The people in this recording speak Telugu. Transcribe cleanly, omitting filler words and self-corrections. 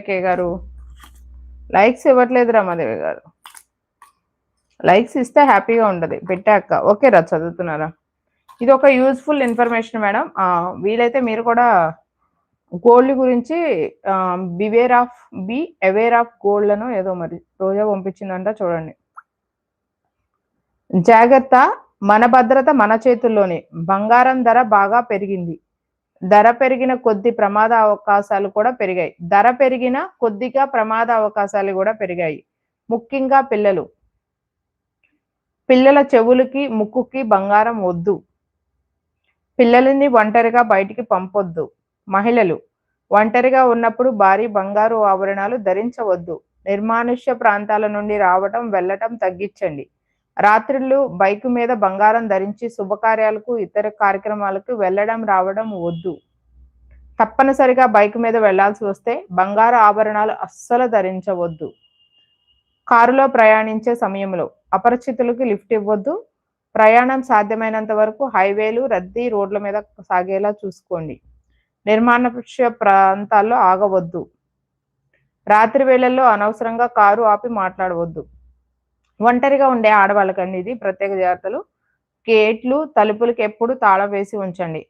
కే గారు లైక్స్ ఇవ్వట్లేదు రమాదేవి గారు. లైక్స్ ఇస్తే హ్యాపీగా ఉంటది. పెట్టాక ఓకేరా చదువుతున్నారా? ఇది ఒక యూజ్‌ఫుల్ ఇన్ఫర్మేషన్ మేడం. వీలైతే మీరు కూడా గోల్డ్ గురించి beware of be aware of gold అనో ఏదో మరి రోజా పంపించిందంట చూడండి. జాగ్రత్త, మన భద్రత మన చేతుల్లోనే. బంగారం ధర బాగా పెరిగింది. ధర పెరిగిన కొద్ది ప్రమాద అవకాశాలు కూడా పెరిగాయి. ధర పెరిగిన కొద్దిగా ప్రమాద అవకాశాలు కూడా పెరిగాయి. ముఖ్యంగా పిల్లలు. పిల్లల చెవులకి, ముక్కుకి బంగారం వద్దు. పిల్లలని ఒంటరిగా బయటికి పంపొద్దు. మహిళలు ఒంటరిగా ఉన్నప్పుడు భారీ బంగారు ఆభరణాలు ధరించవద్దు. నిర్మానుష్య ప్రాంతాల నుండి రావటం, వెళ్ళటం తగ్గించండి. రాత్రిళ్ళు బైక్ మీద బంగారం ధరించి శుభకార్యాలకు, ఇతర కార్యక్రమాలకు వెళ్ళడం, రావడం వద్దు. తప్పనిసరిగా బైక్ మీద వెళ్లాల్సి వస్తే బంగారు ఆభరణాలు అస్సలు ధరించవద్దు. కారులో ప్రయాణించే సమయంలో అపరిచితులకు లిఫ్ట్ ఇవ్వద్దు. ప్రయాణం సాధ్యమైనంత వరకు హైవేలు, రద్దీ రోడ్ల మీద సాగేలా చూసుకోండి. నిర్మానుష్య ప్రాంతాల్లో ఆగవద్దు. రాత్రి వేళల్లో అనవసరంగా కారు ఆపి మాట్లాడవద్దు. ఒంటరిగా ఉండే ఆడవాళ్ళకండి ఇది ప్రత్యేక జాగ్రత్తలు. గేట్లు, తలుపులకి ఎప్పుడు తాళం వేసి ఉంచండి.